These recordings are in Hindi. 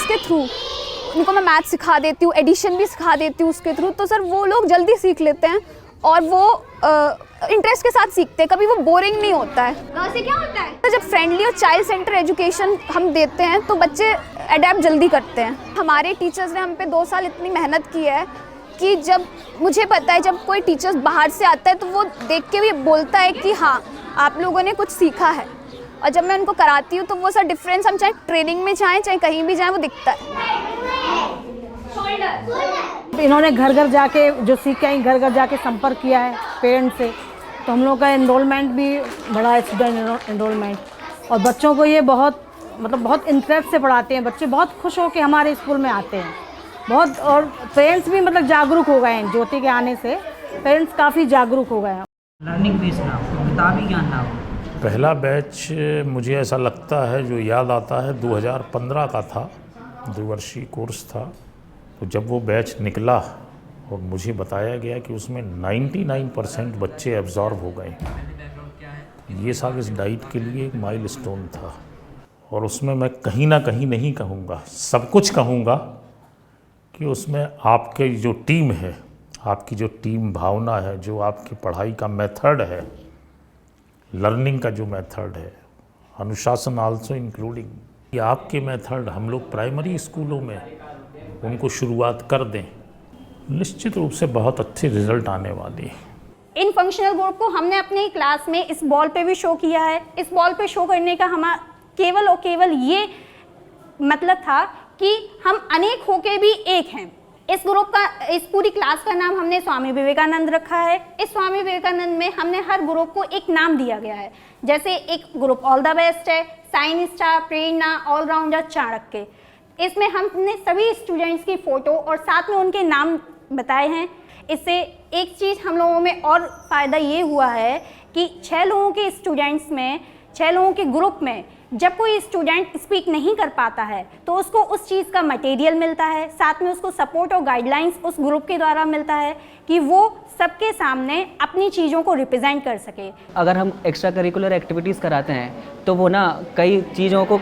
उसके थ्रू, उनको मैं मैथ सिखा देती हूँ, एडिशन भी सिखा देती हूँ उसके थ्रू, तो सर वो लोग जल्दी सीख लेते हैं और वो इंटरेस्ट के साथ सीखते हैं, कभी वो बोरिंग नहीं होता है। वैसे क्या होता है? तो जब फ्रेंडली और चाइल्ड सेंटर एजुकेशन हम देते हैं तो बच्चे अडेप्ट जल्दी करते हैं। हमारे टीचर्स ने हम पे 2 साल इतनी मेहनत की है कि जब मुझे पता है जब कोई टीचर्स बाहर से आता है तो वो देख के भी बोलता है कि हाँ आप लोगों ने कुछ सीखा है, और जब मैं उनको कराती हूँ तो वो सर डिफरेंस हम चाहे ट्रेनिंग में जाएँ चाहे कहीं भी जाएँ वो दिखता है। इन्होंने घर घर जाके जो सीख के आई, घर घर जाके संपर्क किया है पेरेंट्स से, तो हम लोग का एनरोलमेंट भी बढ़ा है, स्टूडेंट एनरोलमेंट, और बच्चों को ये बहुत बहुत इंटरेस्ट से पढ़ाते हैं। बच्चे बहुत खुश हो के हमारे स्कूल में आते हैं बहुत, और पेरेंट्स भी जागरूक हो गए हैं। ज्योति के आने से पेरेंट्स काफ़ी जागरूक हो गए हैं। लर्निंग बेस्ड ना हो, किताबी ज्ञान ना हो। पहला बैच मुझे ऐसा लगता है, जो याद आता है 2015 का था, 2 वर्षीय कोर्स था। तो जब वो बैच निकला और मुझे बताया गया कि उसमें 99% बच्चे एब्जॉर्व हो गए, ये साल इस डाइट के लिए एक माइलस्टोन था। और उसमें मैं कहीं ना कहीं नहीं कहूँगा, सब कुछ कहूँगा कि उसमें आपके जो टीम है, आपकी जो टीम भावना है, जो आपकी पढ़ाई का मेथड है, लर्निंग का जो मेथड है, अनुशासन आल्सो इंक्लूडिंग, कि आपके मेथड हम लोग प्राइमरी स्कूलों में उनको शुरुआत कर दें, निश्चित रूप से बहुत अच्छे रिजल्ट आने वाले हैं। इन फंक्शनल ग्रुप को हमने अपनी क्लास में इस बॉल पे भी शो किया है। इस बॉल पे शो करने का हमारा केवल और केवल ये मतलब था कि हम अनेक होके भी एक हैं। इस ग्रुप का, इस पूरी क्लास का नाम हमने स्वामी विवेकानंद रखा है। इस स्वामी विवेकानंद में हमने हर ग्रुप को एक नाम दिया गया है। जैसे एक ग्रुप ऑल द बेस्ट है, साइन स्टार, प्रेरणा, ऑलराउंडर, चाणक्य। इसमें हमने सभी स्टूडेंट्स की फ़ोटो और साथ में उनके नाम बताए हैं। इससे एक चीज़ हम लोगों में और फ़ायदा ये हुआ है कि 6 लोगों के स्टूडेंट्स में, 6 लोगों के ग्रुप में जब कोई स्टूडेंट स्पीक नहीं कर पाता है तो उसको उस चीज़ का मटेरियल मिलता है, साथ में उसको सपोर्ट और गाइडलाइंस उस ग्रुप के द्वारा मिलता है कि वो सबके सामने अपनी चीज़ों को रिप्रेजेंट कर सके। अगर हम एक्स्ट्रा करिकुलर एक्टिविटीज़ कराते हैं तो वो ना कई चीज़ों को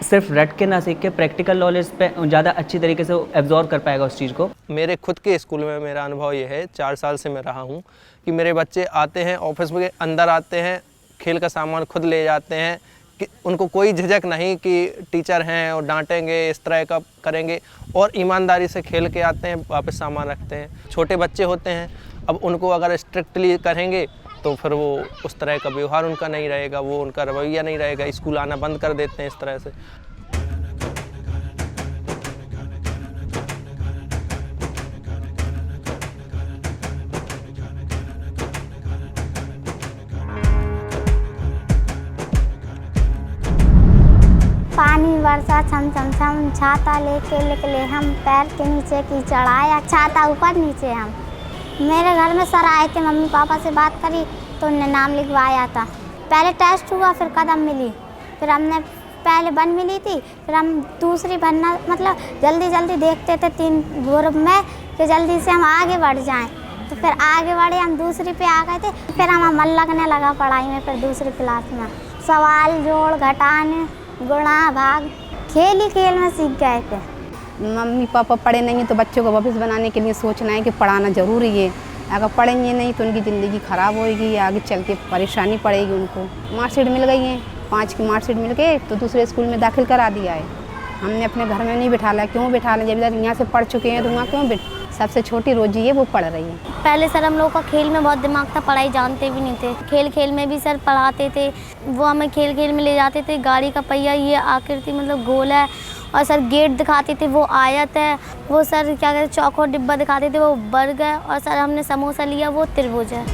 सिर्फ रट के ना सीख के प्रैक्टिकल नॉलेज पे ज़्यादा अच्छी तरीके से एब्जॉर्व कर पाएगा उस चीज़ को। मेरे खुद के स्कूल में मेरा अनुभव ये है, 4 साल से मैं रहा हूँ, कि मेरे बच्चे आते हैं, ऑफिस के अंदर आते हैं, खेल का सामान खुद ले जाते हैं, कि उनको कोई झिझक नहीं कि टीचर हैं और डांटेंगे, इस तरह का करेंगे, और ईमानदारी से खेल के आते हैं, वापस सामान रखते हैं। छोटे बच्चे होते हैं, अब उनको अगर स्ट्रिक्टली करेंगे तो फिर वो उस तरह का व्यवहार उनका नहीं रहेगा, वो उनका रवैया नहीं रहेगा, स्कूल आना बंद कर देते हैं इस तरह से। पानी वर्षा छम छम छम, छाता लेके निकले हम, पैर के नीचे कीचड़ आया, छाता ऊपर नीचे हम। मेरे घर में सर आए थे, मम्मी पापा से बात करी तो उनने नाम लिखवाया था। पहले टेस्ट हुआ, फिर कदम मिली, फिर हमने पहले बन मिली थी, फिर हम दूसरी बनना जल्दी जल्दी देखते थे 3 ग्रुप में कि जल्दी से हम आगे बढ़ जाएं। तो फिर आगे बढ़े, हम दूसरी पे आ गए थे, फिर हम मन लगने लगा पढ़ाई में। फिर दूसरी क्लास में सवाल, जोड़, घटाने, गुणा, भाग खेल ही खेल में सीख गए थे। मम्मी पापा पढ़े नहीं हैं तो बच्चों को भविष्य बनाने के लिए सोचना है कि पढ़ाना ज़रूरी है। अगर पढ़ेंगे नहीं तो उनकी ज़िंदगी ख़राब होएगी, आगे चल के परेशानी पड़ेगी उनको। मार्कशीट मिल गई है, 5 की मार्कशीट मिल गई तो दूसरे स्कूल में दाखिल करा दिया है। हमने अपने घर में नहीं बिठा लिया। क्यों बिठा लें, जब यहाँ से पढ़ चुके हैं तो वहाँ क्यों सबसे छोटी रोजी है वो पढ़ रही है। पहले सर हम लोग का खेल में बहुत दिमाग था, पढ़ाई जानते भी नहीं थे। खेल खेल में भी सर पढ़ाते थे, वो हमें खेल खेल में ले जाते थे। गाड़ी का पहिया ये आकृति गोल है, और सर गेट दिखाते थे वो आयत है, वो सर क्या कहते चौकोर डिब्बा दिखाते थे वो वर्ग है, और सर हमने समोसा लिया वो त्रिभुज है।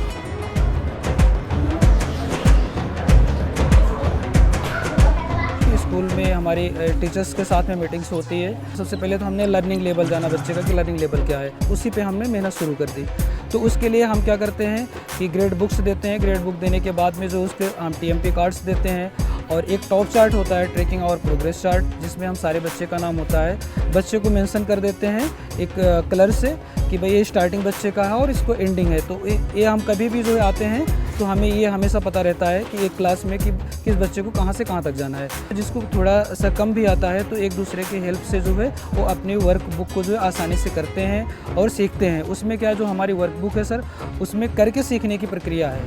स्कूल में हमारी टीचर्स के साथ में मीटिंग्स होती है। सबसे पहले तो हमने लर्निंग लेवल जाना बच्चे का कि लर्निंग लेवल क्या है, उसी पे हमने मेहनत शुरू कर दी। तो उसके लिए हम क्या करते हैं कि ग्रेड बुक्स देते हैं। ग्रेड बुक देने के बाद में जो उसके हम TMP कार्ड्स देते हैं, और एक टॉप चार्ट होता है ट्रैकिंग और प्रोग्रेस चार्ट, जिसमें हम सारे बच्चे का नाम होता है, बच्चे को मेंशन कर देते हैं एक कलर से कि भाई ये स्टार्टिंग बच्चे का है और इसको एंडिंग है। तो ये हम कभी भी जो है आते हैं तो हमें ये हमेशा पता रहता है कि एक क्लास में कि किस बच्चे को कहाँ से कहाँ तक जाना है। जिसको थोड़ा सा कम भी आता है तो एक दूसरे की हेल्प से जो है वो अपनी वर्क बुक को जो है आसानी से करते हैं और सीखते हैं। उसमें क्या जो हमारी वर्क बुक है सर, उसमें करके सीखने की प्रक्रिया है।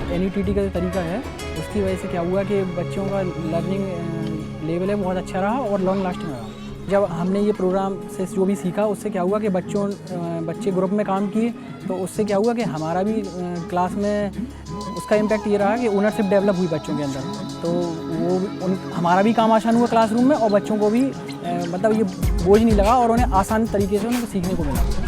NETT का जो तरीका है उसकी वजह से क्या हुआ कि बच्चों का लर्निंग लेवल है बहुत अच्छा रहा और लॉन्ग लास्टिंग रहा। जब हमने ये प्रोग्राम से जो भी सीखा उससे क्या हुआ कि बच्चे ग्रुप में काम किए, तो उससे क्या हुआ कि हमारा भी क्लास में उसका इम्पैक्ट ये रहा कि ओनरशिप डेवलप हुई बच्चों के अंदर। तो वो हमारा भी काम आसान हुआ क्लासरूम में और बच्चों को भी मतलब ये बोझ नहीं लगा और उन्हें आसान तरीके से उनको सीखने को मिला।